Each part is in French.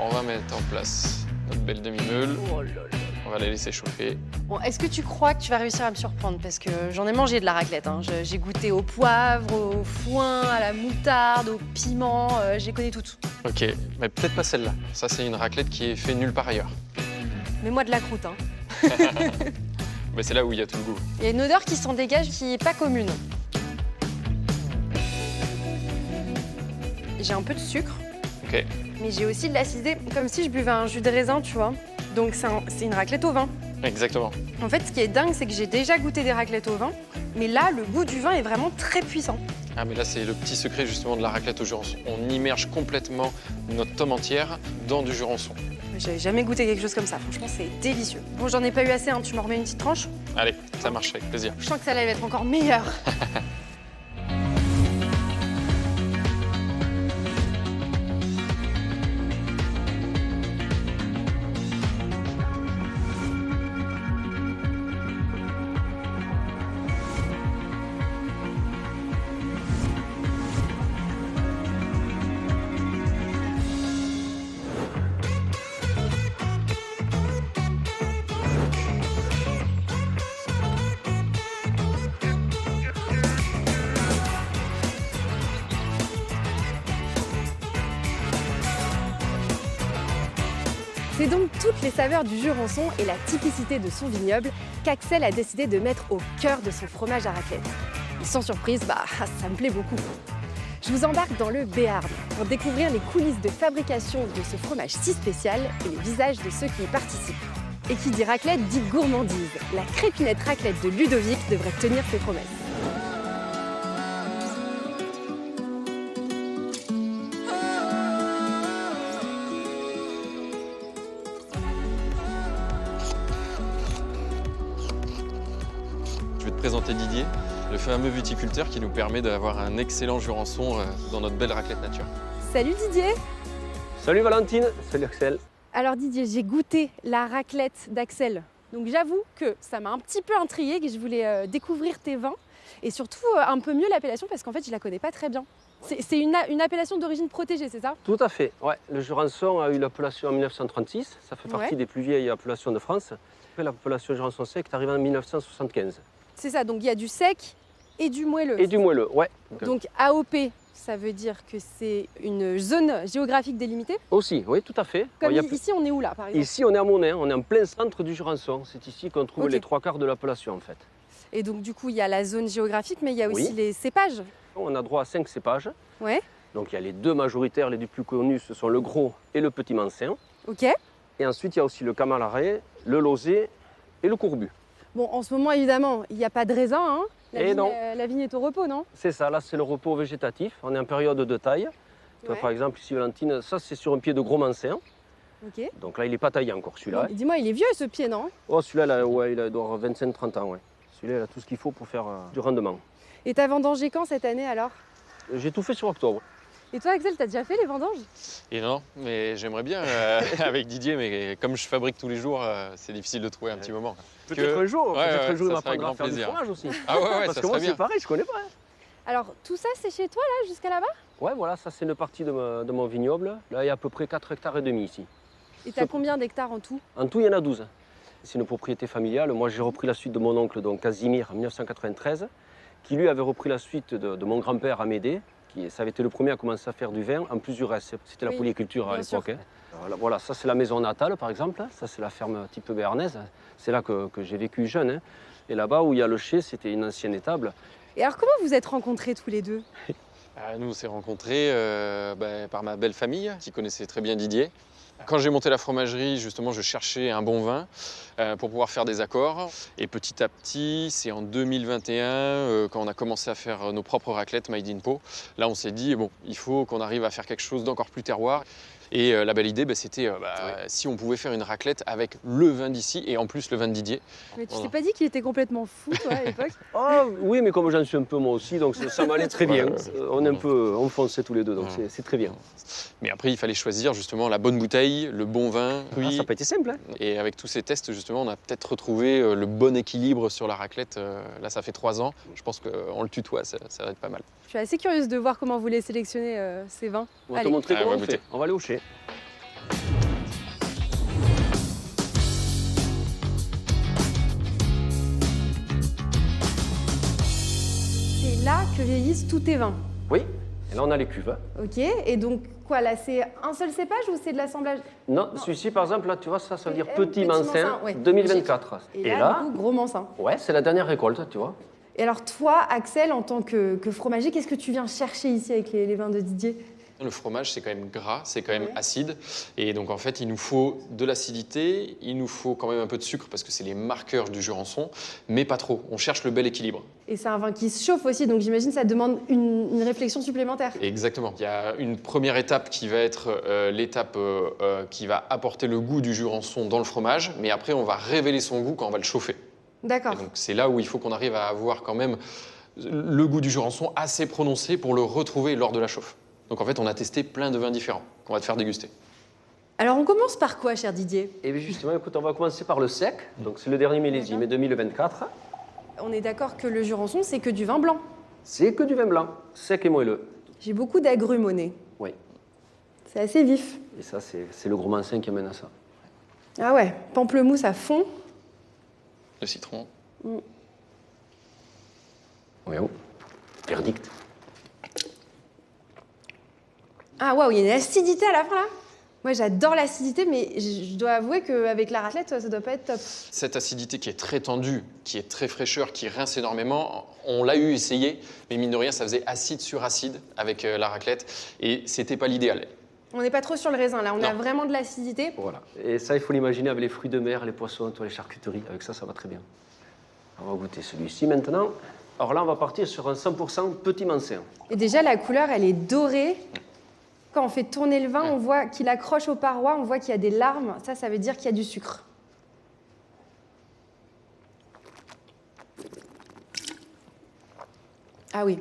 Alors, on va mettre en place notre belle demi-meule. Oh là là. On va la laisser chauffer. Bon, est-ce que tu crois que tu vas réussir à me surprendre? Parce que j'en ai mangé de la raclette. Hein. J'ai goûté au poivre, au foin, à la moutarde, au piment. J'ai connais toutes. Ok, mais peut-être pas celle-là. Ça, c'est une raclette qui est faite nulle part ailleurs. Mets-moi de la croûte. Hein. Mais c'est là où il y a tout le goût. Il y a une odeur qui s'en dégage qui n'est pas commune. J'ai un peu de sucre, Ok. mais j'ai aussi de l'acidité, comme si je buvais un jus de raisin, tu vois. Donc c'est une raclette au vin. Exactement. En fait, ce qui est dingue, c'est que j'ai déjà goûté des raclettes au vin, mais là, le goût du vin est vraiment très puissant. Ah, mais là, c'est le petit secret justement de la raclette au jurançon. On immerge complètement notre tome entière dans du jurançon. J'avais jamais goûté quelque chose comme ça. Franchement, c'est délicieux. Bon, j'en ai pas eu assez, hein. Tu m'en remets une petite tranche? Allez, ça marche avec plaisir. Je sens que ça va être encore meilleur. C'est donc toutes les saveurs du Jurançon et la typicité de son vignoble qu'Axel a décidé de mettre au cœur de son fromage à raclette. Et sans surprise, ça me plaît beaucoup. Je vous embarque dans le Béarn pour découvrir les coulisses de fabrication de ce fromage si spécial et les visages de ceux qui y participent. Et qui dit raclette dit gourmandise. La crépinette raclette de Ludovic devrait tenir ses promesses. Je vais te présenter Didier, le fameux viticulteur qui nous permet d'avoir un excellent jurançon dans notre belle raclette nature. Salut Didier! Salut Valentine, salut Axel. Alors Didier, j'ai goûté la raclette d'Axel. Donc j'avoue que ça m'a un petit peu intriguée, que je voulais découvrir tes vins et surtout un peu mieux l'appellation parce qu'en fait je la connais pas très bien. C'est une appellation d'origine protégée, c'est ça? Tout à fait, ouais. Le Jurançon a eu l'appellation en 1936, ça fait partie des plus vieilles appellations de France. L'appellation Jurançon sec est arrivée en 1975. C'est ça, donc il y a du sec et du moelleux. Et du moelleux, ouais. Donc AOP, ça veut dire que c'est une zone géographique délimitée? Aussi, oui, tout à fait. Comme Ouais, ici, on est où là, par exemple? Ici, on est à Monin, on est en plein centre du Jurançon. C'est ici qu'on trouve Ok. les 3/4 de l'appellation, en fait. Et donc du coup, il y a la zone géographique, mais il y a aussi Oui. les cépages. On a droit à 5 cépages. Ouais, Donc il y a les deux majoritaires, les deux plus connus, ce sont le gros et le petit mansin. ok. Et ensuite, il y a aussi le camalaret, le lozé et le courbu. Bon, en ce moment, évidemment, il n'y a pas de raisin, hein? Eh non. La vigne est au repos, non? C'est ça, là c'est le repos végétatif. On est en période de taille. Toi, Ouais. par exemple, ici, Valentine, ça c'est sur un pied de gros mansin. Ok. Donc là, il n'est pas taillé encore, celui-là. Dis-moi, il est vieux ce pied, non? Oh, celui-là, là, ouais, il doit avoir 25-30 ans. Ouais. Celui-là, il a tout ce qu'il faut pour faire du rendement. Et t'as vendangé quand cette année alors? J'ai tout fait sur octobre. Et toi, Axel, t'as déjà fait les vendanges? Et non, mais j'aimerais bien avec Didier, mais comme je fabrique tous les jours, c'est difficile de trouver un petit moment. Peut-être un jour, Ouais, peut-être ouais, un jour, il ça serait avec m'apprendra à grand faire du plaisir. fromage aussi. Ah ouais, ouais, Parce ça que moi, serait bien. c'est pareil, je connais pas. Hein. Alors, tout ça, c'est chez toi, là, jusqu'à là-bas? Ouais, voilà, ça c'est une partie de mon vignoble. Là, il y a à peu près 4,5 hectares ici. Et t'as combien d'hectares en tout? En tout, il y en a 12. C'est une propriété familiale. Moi, j'ai repris la suite de mon oncle, donc Casimir, en 1993, qui lui avait repris la suite de mon grand-père Amédée, ça avait été le premier à commencer à faire du vin, en plus du reste. C'était la Oui, polyculture à bien sûr. l'époque. Hein. Voilà, ça c'est la maison natale, par exemple. Ça, c'est la ferme type béarnaise. C'est là que j'ai vécu jeune. Hein. Et là-bas où il y a le chai, c'était une ancienne étable. Et alors, comment vous êtes rencontrés tous les deux? Nous, on s'est rencontrés par ma belle famille qui connaissait très bien Didier. Quand j'ai monté la fromagerie, justement, je cherchais un bon vin pour pouvoir faire des accords. Et petit à petit, c'est en 2021, quand on a commencé à faire nos propres raclettes Made in Pau, là, on s'est dit, bon, il faut qu'on arrive à faire quelque chose d'encore plus terroir. Et la belle idée, c'était si on pouvait faire une raclette avec le vin d'ici et en plus le vin de Didier. Mais tu Voilà. t'es pas dit qu'il était complètement fou, toi, à l'époque? Ah oui, mais comme j'en suis un peu moi aussi, donc ça m'allait très bien. On est un peu enfoncés tous les deux, donc c'est très bien. Mais après, il fallait choisir justement la bonne bouteille, le bon vin. Ah, ça n'a pas été simple. Hein. Et avec tous ces tests, justement, on a peut-être retrouvé le bon équilibre sur la raclette. Là, ça fait 3 ans. Je pense qu'on le tutoie, ça va être pas mal. Je suis assez curieuse de voir comment vous les sélectionnez, ces vins. On va te Allez. montrer Ah, comment on va on goûter. fait. On va aller au chai. que vieillissent tous tes vins. Oui, et là on a les cuves. Ok, et donc quoi, là c'est un seul cépage ou c'est de l'assemblage? Non, celui-ci par exemple, là tu vois, ça veut dire PM, Petit Mansin ouais. 2024. Et là, du coup, Gros Mansin. ouais, c'est la dernière récolte, tu vois. Et alors toi, Axel, en tant que fromager, qu'est-ce que tu viens chercher ici avec les vins de Didier? Le fromage, c'est quand même gras, c'est quand même Ouais. acide. Et donc, en fait, il nous faut de l'acidité, il nous faut quand même un peu de sucre parce que c'est les marqueurs du Jurançon, mais pas trop. On cherche le bel équilibre. Et c'est un vin qui se chauffe aussi, donc j'imagine que ça demande une réflexion supplémentaire. Exactement. Il y a une première étape qui va être l'étape qui va apporter le goût du Jurançon dans le fromage, mais après, on va révéler son goût quand on va le chauffer. D'accord. Et donc, c'est là où il faut qu'on arrive à avoir quand même le goût du Jurançon assez prononcé pour le retrouver lors de la chauffe. Donc en fait, on a testé plein de vins différents qu'on va te faire déguster. Alors on commence par quoi, cher Didier? Et bien justement, écoute, on va commencer par le sec. Donc c'est le dernier millésime, 2024. On est d'accord que le Jurançon, c'est que du vin blanc. C'est que du vin blanc, sec et moelleux. J'ai beaucoup d'agrumes au nez. Oui, C'est assez vif. et ça c'est le Gros Mansin qui amène à ça. Ah ouais, pamplemousse à fond. Le citron. Oui, oh. Verdict. Ah waouh, il y a une acidité à la fin là. Moi j'adore l'acidité, mais je dois avouer qu'avec la raclette, ça doit pas être top. Cette acidité qui est très tendue, qui est très fraîcheur, qui rince énormément, on l'a eu essayé, mais mine de rien, ça faisait acide sur acide avec la raclette, et c'était pas l'idéal. On n'est pas trop sur le raisin là, on a Non. vraiment de l'acidité. Voilà. Et ça, il faut l'imaginer avec les fruits de mer, les poissons, les charcuteries. Avec ça, ça va très bien. On va goûter celui-ci maintenant. Alors là, on va partir sur un 100% Petit Mansin. Et déjà la couleur, elle est dorée. Quand on fait tourner le vin, on voit qu'il accroche aux parois, on voit qu'il y a des larmes. Ça veut dire qu'il y a du sucre. Ah oui,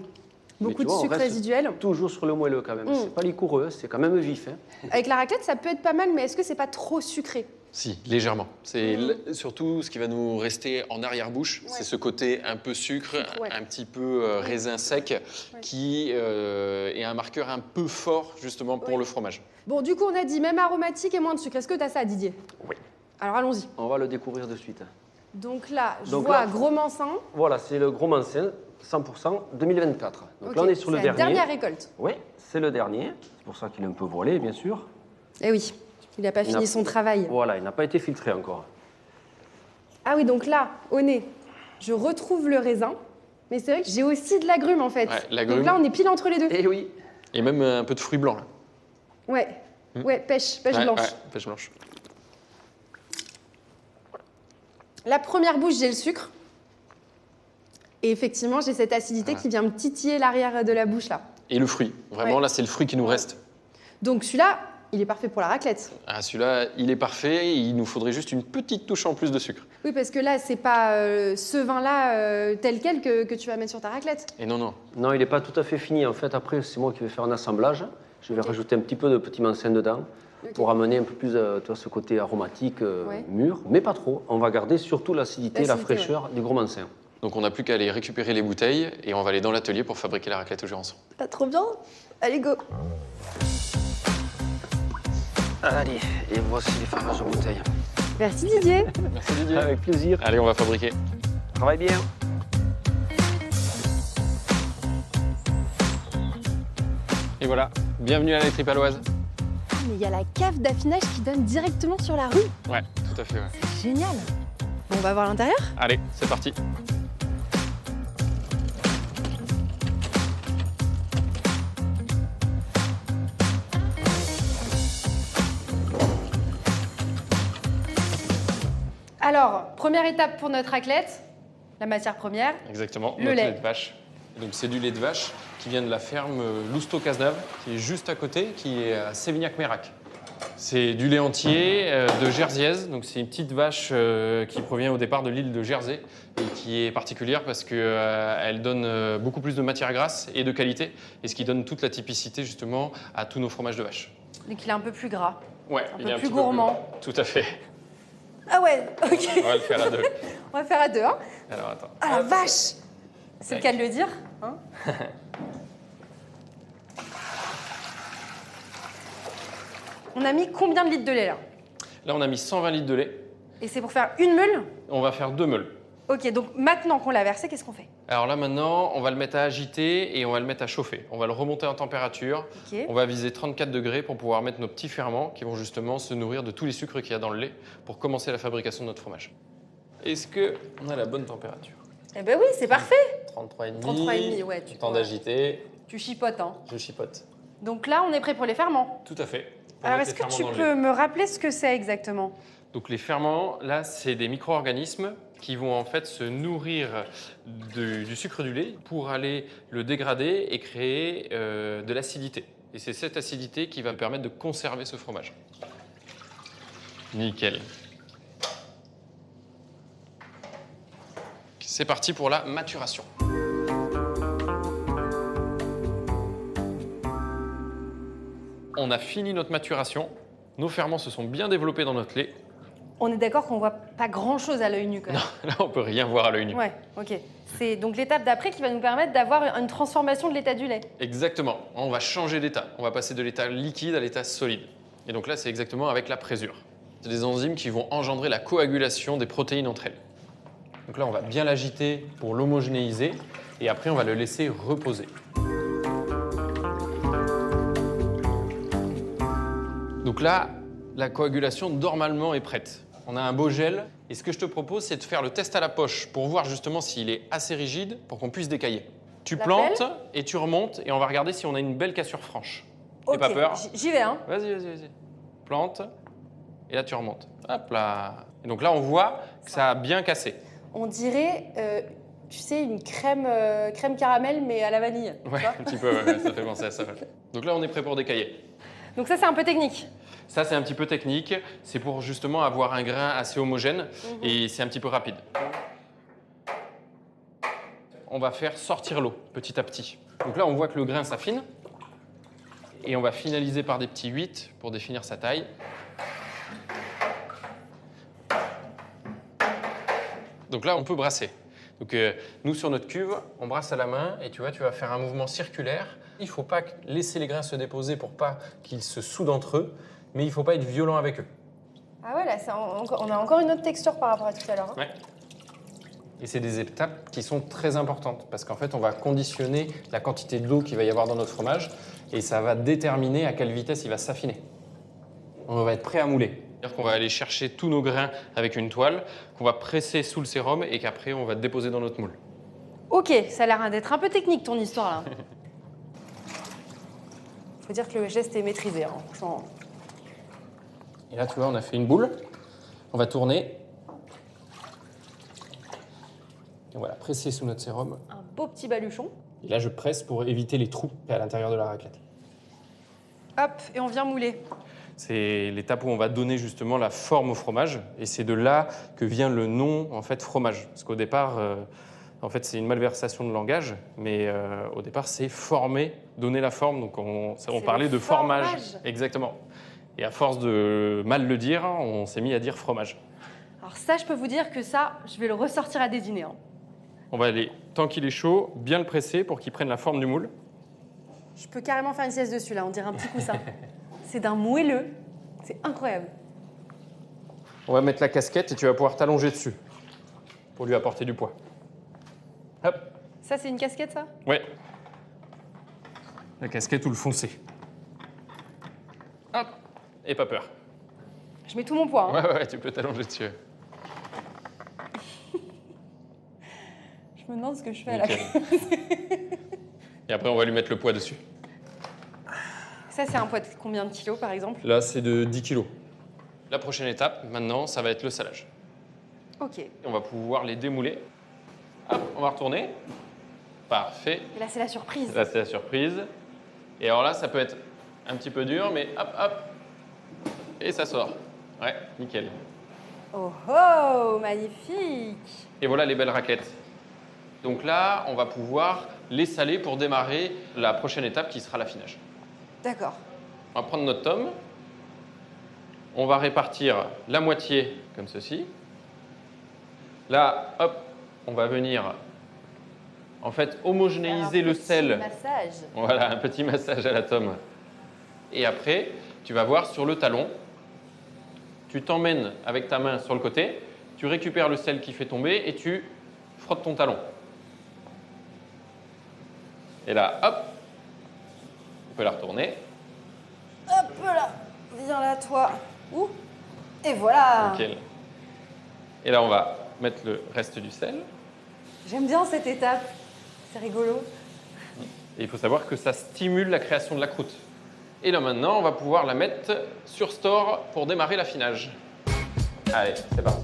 beaucoup tu de vois, on sucre reste résiduel. Toujours sur le moelleux quand même. C'est pas liquoreux, c'est quand même vif. Hein. Avec la raclette, ça peut être pas mal, mais est-ce que c'est pas trop sucré? Si, légèrement. C'est surtout ce qui va nous rester en arrière-bouche, c'est ce côté un peu sucre, Ouais. un petit peu raisin sec, qui est un marqueur un peu fort justement pour Ouais. le fromage. Bon, du coup, on a dit même aromatique et moins de sucre. Est-ce que tu as ça, Didier? Oui. Alors allons-y. On va le découvrir de suite. Donc là, je Donc vois là- Gros Mansin. Voilà, c'est le Gros Mansin 100% 2024. Donc Ok, là, on est sur le c'est la dernier. dernière récolte. Oui, c'est le dernier. C'est pour ça qu'il est un peu voilé, bien sûr. Eh oui, il n'a pas Il fini n'a- son travail. Voilà, il n'a pas été filtré encore. Ah oui, donc là, au nez, je retrouve le raisin. Mais c'est vrai que j'ai aussi de l'agrume, en fait. Ouais, l'agrume. Donc là, on est pile entre les deux. Eh oui. Et même un peu de fruits blancs. Là. Ouais, ouais, pêche Ouais, blanche. ouais, pêche blanche. La première bouche, j'ai le sucre. Et effectivement, j'ai cette acidité Voilà. qui vient me titiller l'arrière de la bouche, là. Et le fruit. Vraiment, Ouais. là, c'est le fruit qui nous reste. Donc celui-là, il est parfait pour la raclette. Ah, celui-là, il est parfait. Il nous faudrait juste une petite touche en plus de sucre. Oui, parce que là, c'est pas ce vin-là tel quel que tu vas mettre sur ta raclette. Et non, non. Non, il n'est pas tout à fait fini. En fait, après, c'est moi qui vais faire un assemblage. Je vais Ok. rajouter un petit peu de Petit Mansin dedans Ok. pour amener un peu plus tu vois, ce côté aromatique, Ouais. mûr, mais pas trop. On va garder surtout l'acidité, la L'acidité, fraîcheur du Gros Mansin. Donc, on n'a plus qu'à aller récupérer les bouteilles et on va aller dans l'atelier pour fabriquer la raclette au Jurançon. Ah, trop bien. Allez, go. Allez, et voici les fameuses bouteilles. Merci Didier. Merci Didier. Avec plaisir. Allez, on va fabriquer. Travaille bien. Et voilà, bienvenue à la laiterie paloise. Mais il y a la cave d'affinage qui donne directement sur la rue. Ouais, tout à fait, ouais. Génial. Bon, on va voir l'intérieur. Allez, c'est parti. Alors, première étape pour notre raclette, la matière première. Exactement, Le notre lait. lait de vache. Donc c'est du lait de vache qui vient de la ferme Lousteau-Cazenave, qui est juste à côté, qui est à Sévignac-Mérac. C'est du lait entier de Jersiaise, donc c'est une petite vache qui provient au départ de l'île de Jersey et qui est particulière parce qu'elle donne beaucoup plus de matière grasse et de qualité, et ce qui donne toute la typicité justement à tous nos fromages de vache. Donc il est un peu plus gras. Ouais, Un il peu est plus petit gourmand. Tout à fait. Ah ouais, ok. On va le faire à deux. On va faire à deux. Hein. Alors attends. Ah la vache. C'est le cas de le dire. Hein. On a mis combien de litres de lait là? Là, on a mis 120 litres de lait. Et c'est pour faire une meule? On va faire 2 meules. Ok, donc maintenant qu'on l'a versé, qu'est-ce qu'on fait? Alors là maintenant, on va le mettre à agiter et on va le mettre à chauffer. On va le remonter en température. Ok. On va viser 34 degrés pour pouvoir mettre nos petits ferments qui vont justement se nourrir de tous les sucres qu'il y a dans le lait pour commencer la fabrication de notre fromage. Est-ce qu'on a la bonne température? Eh ben oui, c'est parfait. 33,5. 33,5, ouais. Temps d'agiter. Tu chipotes, hein. Je chipote. Donc là, on est prêt pour les ferments. Tout à fait. Pour Alors, mettre est-ce les que ferments tu dans le peux lait. me rappeler ce que c'est exactement? Donc les ferments, là, c'est des micro-organismes qui vont en fait se nourrir du sucre du lait pour aller le dégrader et créer de l'acidité. Et c'est cette acidité qui va permettre de conserver ce fromage. Nickel. C'est parti pour la maturation. On a fini notre maturation. Nos ferments se sont bien développés dans notre lait. On est d'accord qu'on voit pas grand-chose à l'œil nu quand même. Là, on peut rien voir à l'œil nu. Ouais, ok. C'est donc l'étape d'après qui va nous permettre d'avoir une transformation de l'état du lait. Exactement. On va changer d'état. On va passer de l'état liquide à l'état solide. Et donc là, c'est exactement avec la présure. C'est des enzymes qui vont engendrer la coagulation des protéines entre elles. Donc là, on va bien l'agiter pour l'homogénéiser. Et après, on va le laisser reposer. Donc là, la coagulation normalement est prête. On a un beau gel. Et ce que je te propose, c'est de faire le test à la poche pour voir justement s'il est assez rigide pour qu'on puisse décailler. Tu La plantes pelle et tu remontes et on va regarder si on a une belle cassure franche. Ok, N'aie pas peur. j'y vais, hein. Vas-y, vas-y, vas-y. Plante et là tu remontes. Hop là. Et donc là, on voit que ça a bien cassé. On dirait, tu sais, une crème caramel, mais à la vanille. tu Ouais, vois un petit peu, ouais, ça fait penser à ça. Donc là, on est prêt pour décailler. Donc ça, c'est un peu technique. Ça, c'est un petit peu technique. C'est pour justement avoir un grain assez homogène et c'est un petit peu rapide. On va faire sortir l'eau petit à petit. Donc là, on voit que le grain s'affine. Et on va finaliser par des petits 8 pour définir sa taille. Donc là, on peut brasser. Donc nous, sur notre cuve, on brasse à la main et tu vois, tu vas faire un mouvement circulaire. Il ne faut pas laisser les grains se déposer pour pas qu'ils se soudent entre eux, mais il ne faut pas être violent avec eux. Ah ouais, là, on a encore une autre texture par rapport à tout à l'heure. Hein. Ouais. Et c'est des étapes qui sont très importantes parce qu'en fait, on va conditionner la quantité d'eau qu'il va y avoir dans notre fromage et ça va déterminer à quelle vitesse il va s'affiner. On va être prêt à mouler. C'est-à-dire qu'on va aller chercher tous nos grains avec une toile, qu'on va presser sous le sérum et qu'après, on va déposer dans notre moule. Ok, ça a l'air d'être un peu technique ton histoire là. Faut dire que le geste est maîtrisé, hein, franchement. Et là, tu vois, on a fait une boule. On va tourner. Et voilà, presser sous notre sérum. Un beau petit baluchon. Et là, je presse pour éviter les trous à l'intérieur de la raclette. Hop, et on vient mouler. C'est l'étape où on va donner justement la forme au fromage. Et c'est de là que vient le nom, en fait, fromage. Parce qu'au départ, en fait, c'est une malversation de langage. Mais au départ, c'est former, donner la forme. Donc, on parlait le de formage. formage. Exactement. Et à force de mal le dire, on s'est mis à dire fromage. Alors ça, je peux vous dire que ça, je vais le ressortir à déjeuner. Hein. On va aller, tant qu'il est chaud, bien le presser pour qu'il prenne la forme du moule. Je peux carrément faire une sieste dessus là, on dirait un petit coussin. C'est d'un moelleux, c'est incroyable. On va mettre la casquette et tu vas pouvoir t'allonger dessus pour lui apporter du poids. Hop. Ça, c'est une casquette, ça? Ouais. La casquette ou le foncé. Hop. Et pas peur. Je mets tout mon poids. Hein. Ouais, tu peux t'allonger dessus. Je me demande ce que je fais là. Nickel. Et après, on va lui mettre le poids dessus. Ça, c'est un poids de combien de kilos, par exemple? Là, c'est de 10 kilos. La prochaine étape, maintenant, ça va être le salage. Ok. On va pouvoir les démouler. Hop, on va retourner. Parfait. Et là, c'est la surprise. Là, c'est la surprise. Et alors là, ça peut être un petit peu dur, mais hop, hop. Et ça sort. Ouais, nickel. Oh oh, magnifique! Et voilà les belles raclettes. Donc là, on va pouvoir les saler pour démarrer la prochaine étape qui sera l'affinage. D'accord. On va prendre notre tome. On va répartir la moitié comme ceci. Là, hop, on va venir en fait homogénéiser le sel. Massage. Voilà, un petit massage à la tome. Et après, tu vas voir sur le talon, tu t'emmènes avec ta main sur le côté, tu récupères le sel qui fait tomber et tu frotte ton talon. Et là, hop, on peut la retourner. Hop là, viens là toi. Ouh. Et voilà. Nickel. Et là, on va mettre le reste du sel. J'aime bien cette étape, c'est rigolo. Et il faut savoir que ça stimule la création de la croûte. Et là maintenant, on va pouvoir la mettre sur store pour démarrer l'affinage. Allez, c'est parti.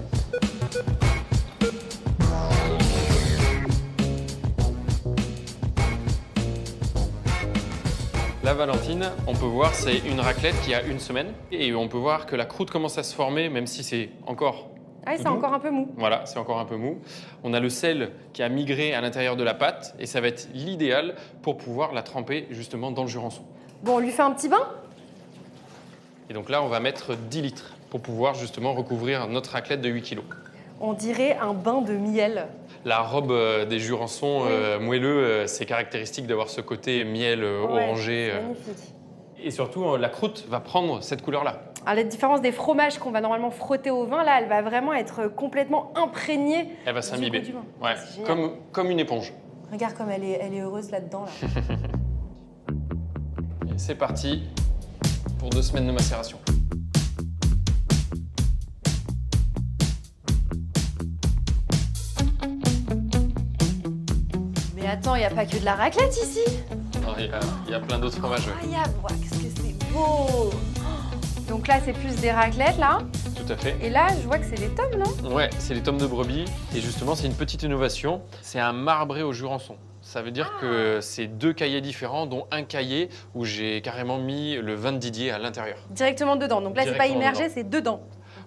La Valentine, on peut voir, c'est une raclette qui a 1 semaine. Et on peut voir que la croûte commence à se former, même si c'est encore Ah, c'est doux. encore un peu mou. Voilà, c'est encore un peu mou. On a le sel qui a migré à l'intérieur de la pâte et ça va être l'idéal pour pouvoir la tremper justement dans le jurançon. Bon, on lui fait un petit bain? Et donc là, on va mettre 10 litres pour pouvoir justement recouvrir notre raclette de 8 kg. On dirait un bain de miel. La robe des jurançons moelleux, c'est caractéristique d'avoir ce côté miel orangé. C'est magnifique. Et surtout, la croûte va prendre cette couleur-là. À la différence des fromages qu'on va normalement frotter au vin, là, elle va vraiment être complètement imprégnée. Elle va du s'imbiber. goût du vin. Ouais, C'est génial. comme une éponge. Regarde comme elle est heureuse là-dedans. Là. Et c'est parti pour 2 semaines de macération. Mais attends, il n'y a pas que de la raclette ici. Non, il y a plein d'autres fromages. Ouais. Incroyable, ouah, qu'est-ce que c'est beau. Donc là, c'est plus des raclettes, là. Tout à fait. Et là, je vois que c'est des tomes, non? Ouais, c'est les tomes de brebis. Et justement, c'est une petite innovation. C'est un marbré au jurançon. Ça veut dire que c'est 2 cahiers différents, dont un cahier où j'ai carrément mis le vin de Didier à l'intérieur. Directement dedans. Donc là, c'est pas Directement immergé, dedans. c'est dedans.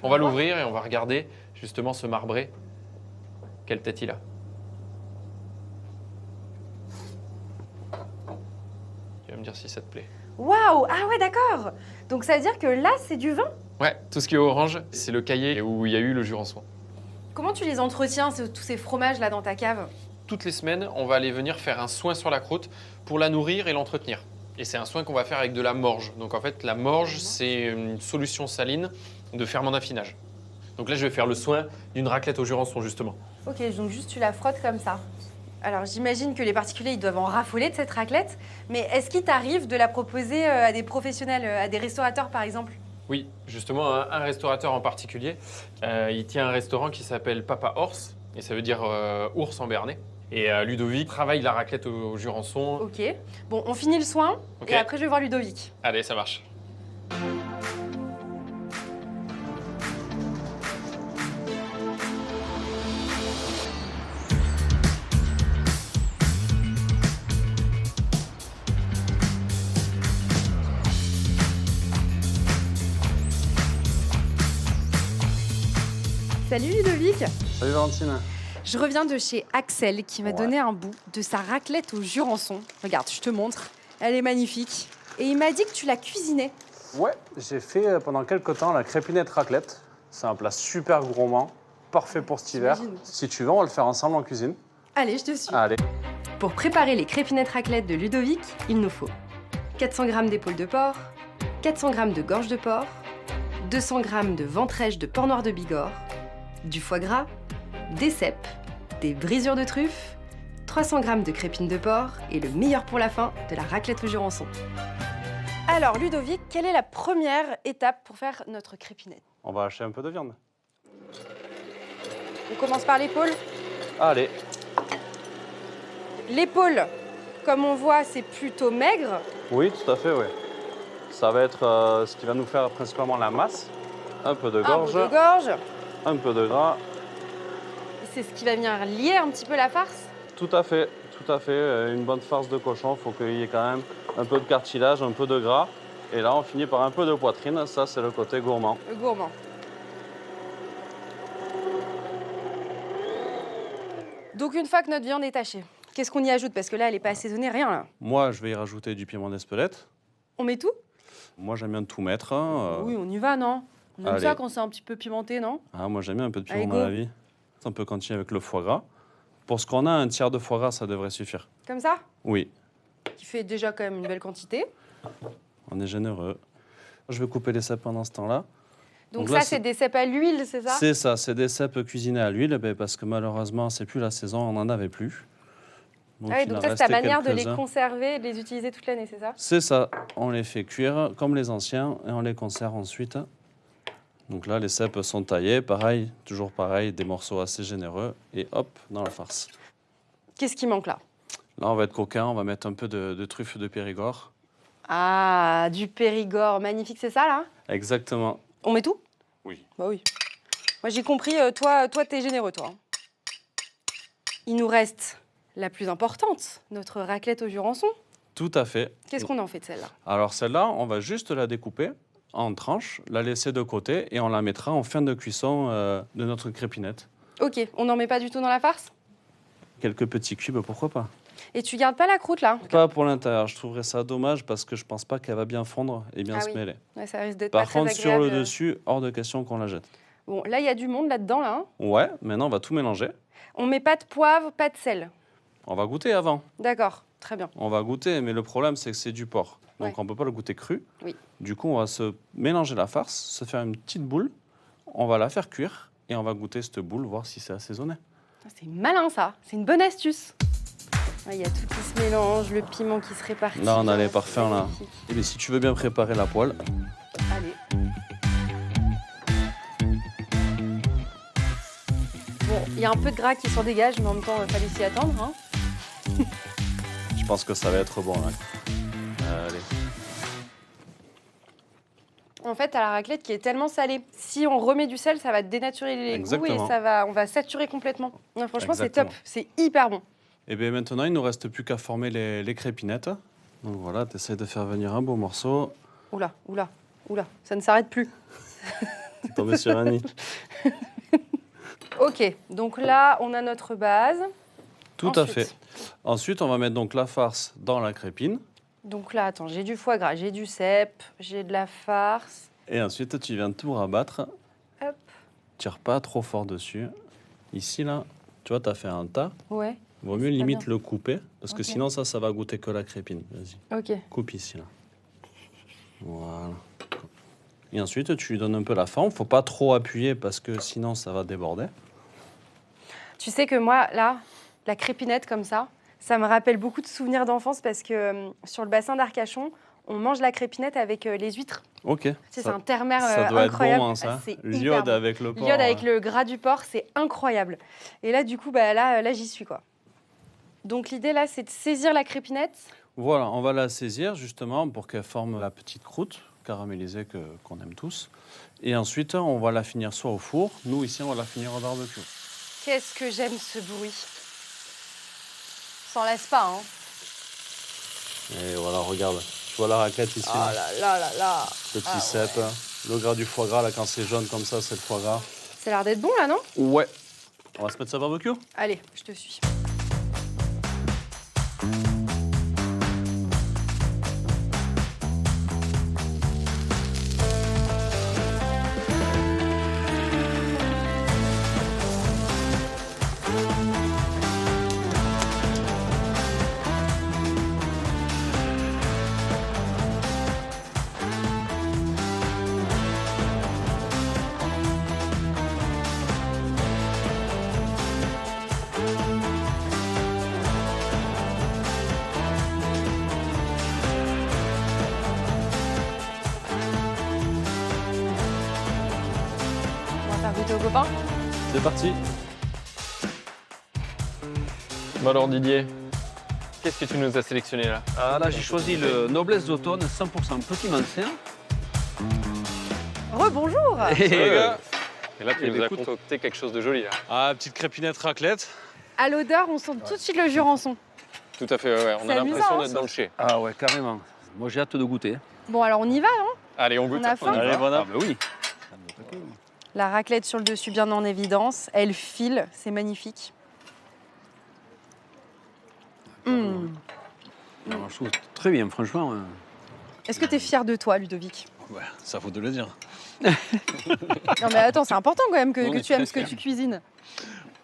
On va l'ouvrir et on va regarder justement ce marbré. Quelle tête il a. Tu vas me dire si ça te plaît. Waouh! Ah ouais, d'accord. Donc ça veut dire que là, c'est du vin? Ouais, tout ce qui est orange, c'est le cahier où il y a eu le jurançon. Comment tu les entretiens, tous ces fromages là dans ta cave? Toutes les semaines, on va aller venir faire un soin sur la croûte pour la nourrir et l'entretenir. Et c'est un soin qu'on va faire avec de la morge. Donc en fait, la morge, c'est une solution saline de ferment d'affinage. Donc là, je vais faire le soin d'une raclette au jurançon, justement. Ok, donc juste tu la frottes comme ça. Alors j'imagine que les particuliers, ils doivent en raffoler de cette raclette. Mais est-ce qu'il t'arrive de la proposer à des professionnels, à des restaurateurs par exemple? Oui, justement, un restaurateur en particulier, il tient un restaurant qui s'appelle Papa Horse, et ça veut dire ours en béarnais. Et Ludovic travaille la raclette au jurançon. Ok. Bon, on finit le soin Ok. et après je vais voir Ludovic. Allez, ça marche. Salut Ludovic. Salut Valentine. Je reviens de chez Axel qui m'a donné un bout de sa raclette au jurançon. Regarde, je te montre. Elle est magnifique. Et il m'a dit que tu la cuisinais. Ouais, j'ai fait pendant quelques temps la crépinette raclette. C'est un plat super gourmand, parfait pour cet hiver. J'imagine. Si tu veux, on va le faire ensemble en cuisine. Allez, je te suis. Allez. Pour préparer les crépinettes raclette de Ludovic, il nous faut 400 g d'épaules de porc, 400 g de gorge de porc, 200 g de ventrèche de porc noir de Bigorre, du foie gras, des cèpes, des brisures de truffe, 300 g de crépines de porc et le meilleur pour la fin, de la raclette au jurançon. Alors Ludovic, quelle est la première étape pour faire notre crépinette? On va hacher un peu de viande. On commence par l'épaule. Allez. L'épaule, comme on voit, c'est plutôt maigre. Oui, tout à fait, oui. Ça va être ce qui va nous faire principalement la masse. Un peu de gorge, Un peu de gorge. un peu de gras. C'est ce qui va venir lier un petit peu la farce. Tout à fait, tout à fait. Une bonne farce de cochon, il faut qu'il y ait quand même un peu de cartilage, un peu de gras. Et là, on finit par un peu de poitrine. Ça, c'est le côté gourmand. Le gourmand. Donc une fois que notre viande est hachée, qu'est-ce qu'on y ajoute? Parce que là, elle n'est pas assaisonnée, rien là. Moi, je vais y rajouter du piment d'Espelette. On met tout? Moi, j'aime bien tout mettre. Oui, on y va, non? On aime allez. ça quand c'est un petit peu pimenté, non? Ah, moi, j'aime bien un peu de Allez, piment go. dans la vie. On peut continuer avec le foie gras. Pour ce qu'on a, un tiers de foie gras, ça devrait suffire. Comme ça? Oui, Qui fait déjà quand même une belle quantité. on est généreux. Je vais couper les cèpes pendant ce temps-là. Donc là, ça, c'est des cèpes à l'huile, c'est ça? C'est ça, c'est des cèpes cuisinés à l'huile, parce que malheureusement, c'est plus la saison, on n'en avait plus. Donc, Ah oui, il donc en ça, c'est ta restait manière de les quelques-uns. conserver et de les utiliser toute l'année, c'est ça? C'est ça, on les fait cuire comme les anciens et on les conserve ensuite. Donc là, les cèpes sont taillés, pareil, toujours pareil, des morceaux assez généreux et hop, dans la farce. Qu'est-ce qui manque là? Là, on va être coquin, on va mettre un peu de truffes de Périgord. Ah, du Périgord, magnifique, c'est ça là? Exactement. On met tout? Oui. Bah oui. Moi j'ai compris, toi t'es généreux toi. Il nous reste la plus importante, notre raclette au Jurançon. Tout à fait. Qu'est-ce qu'on en fait de celle-là? Alors celle-là, on va juste la découper en tranches, la laisser de côté et on la mettra en fin de cuisson de notre crépinette. Ok, on n'en met pas du tout dans la farce? Quelques petits cubes, pourquoi pas? Et tu gardes pas la croûte là? Pas pour l'intérieur, je trouverais ça dommage parce que je pense pas qu'elle va bien fondre et bien Ah se oui. mêler. Ouais, ça risque d'être pas Par très contre, sur agréable. le dessus, hors de question qu'on la jette. Bon, là il y a du monde là-dedans là. Hein. Ouais, maintenant on va tout mélanger. On met pas de poivre, pas de sel. On va goûter avant. D'accord, très bien. On va goûter, mais le problème c'est que c'est du porc. Donc Ouais. on ne peut pas le goûter cru. Oui. Du coup, on va se mélanger la farce, se faire une petite boule. On va la faire cuire et on va goûter cette boule, voir si c'est assaisonné. Ah, c'est malin ça, c'est une bonne astuce. Il y a tout qui se mélange, le piment qui se répartit. Là, on a les c'est parfums, là. magnifique. Et bien, si tu veux bien préparer la poêle, Allez. Bon, il y a un peu de gras qui s'en dégage, mais en même temps, il fallait s'y attendre. Hein. je pense que ça va être bon. Là. Allez. En fait, t'as la raclette qui est tellement salée. Si on remet du sel, ça va dénaturer les goûts Exactement. et on va saturer complètement. Ouais, franchement, c'est Exactement. top. C'est hyper bon. Et bien maintenant, il ne nous reste plus qu'à former les crépinettes. Donc voilà, tu essaies de faire venir un beau morceau. Oula, oula, oula, ça ne s'arrête plus. Tu es tombé sur un nid. Ok, donc là, on a notre base. Tout à Ensuite. fait. Ensuite, on va mettre donc la farce dans la crépine. Donc là, attends, j'ai du foie gras, j'ai du cèpe, j'ai de la farce. Et ensuite, tu viens tout rabattre. Hop. Tire pas trop fort dessus. Ici, là, tu vois, tu as fait un tas. Ouais, Vaut mieux C'est pas limite bien. le couper, parce que Ok. sinon, ça va goûter que la crépine. Vas-y, ok. coupe ici, là. Voilà. Et ensuite, tu lui donnes un peu la forme. Faut pas trop appuyer, parce que sinon, ça va déborder. Tu sais que moi, là, la crépinette comme ça me rappelle beaucoup de souvenirs d'enfance parce que sur le bassin d'Arcachon, on mange la crépinette avec les huîtres. Ok. Tu sais, c'est un terre-mer ça doit incroyable. être bon, hein, ça. Ah, c'est hyper L'iode bon. avec le porc. L'iode avec le gras du porc, c'est incroyable. Et là, du coup, bah, là j'y suis, quoi. Donc l'idée, là, c'est de saisir la crépinette. Voilà, on va la saisir justement pour qu'elle forme la petite croûte caramélisée qu'on aime tous. Et ensuite, on va la finir soit au four. Nous, ici, on va la finir au barbecue. Qu'est-ce que j'aime ce bruit. S'en laisse pas, hein. Et voilà, regarde. Tu vois la raclette ici Oh là là là là là. Le petit Ah cèpe. Le gras du foie gras, là, quand c'est jaune comme ça, c'est le foie gras. Ça a l'air d'être bon, là, non? Ouais. On va se mettre ça au barbecue. Allez, je te suis. On va faire goûter aux copains. C'est parti. Bon alors Didier, qu'est-ce que tu nous as sélectionné là? Ah, là, j'ai choisi le Noblesse d'automne, 100% petit mancien. Rebonjour. Et là tu Eh nous ben, as écoute. concocté quelque chose de joli là. Ah, petite crépinette raclette. À l'odeur, on sent tout de suite le Jurançon. Tout à fait, ouais. On C'est a l'impression amusant, hein, d'être dans le chai. Ah ouais, carrément. Moi, j'ai hâte de goûter. Bon, alors on y va, non? Allez, on goûte. On a faim. Allez, bon Ah app. bah oui. La raclette sur le dessus bien en évidence. Elle file, c'est magnifique. Mmh. Alors, je trouve très bien, franchement. Est-ce que tu es fier de toi, Ludovic? Ouais, ça faut de le dire. Non mais attends, c'est important quand même On que est tu aimes très ce que fiers. tu cuisines.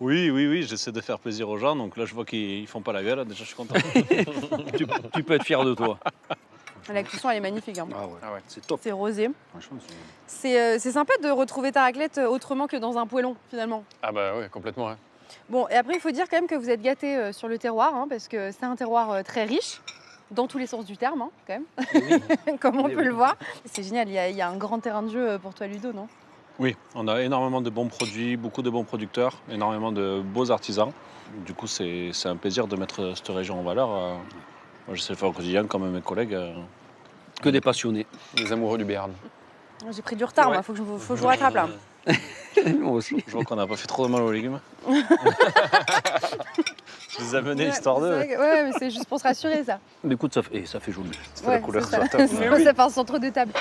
Oui, j'essaie de faire plaisir aux gens, donc là je vois qu'ils font pas la gueule, déjà je suis content. Tu peux être fier de toi. La cuisson, elle est magnifique. Hein. Ah ouais, Ah ouais. c'est top. C'est rosé. Franchement, C'est sympa de retrouver ta raclette autrement que dans un poêlon, finalement. Ah bah ouais, complètement. Ouais. Bon, et après, il faut dire quand même que vous êtes gâtés sur le terroir, hein, parce que c'est un terroir très riche, dans tous les sens du terme, hein, quand même, comme on Eh peut oui. le voir. C'est génial, il y a un grand terrain de jeu pour toi, Ludo, non? Oui, on a énormément de bons produits, beaucoup de bons producteurs, énormément de beaux artisans. Du coup, c'est un plaisir de mettre cette région en valeur. Moi, je sais le faire au quotidien comme mes collègues. Que des passionnés. Les amoureux du Béarn. J'ai pris du retard, Ouais. moi, faut que je vous rattrape là. Moi aussi. Je vois qu'on n'a pas fait trop de mal aux légumes. Je les ai amenés histoire c'est de... vrai que- ouais, mais c'est juste pour se rassurer, ça. Mais écoute, ça fait joli. C'est la couleur c'est sur la ça. table. Ça fait un centre de table.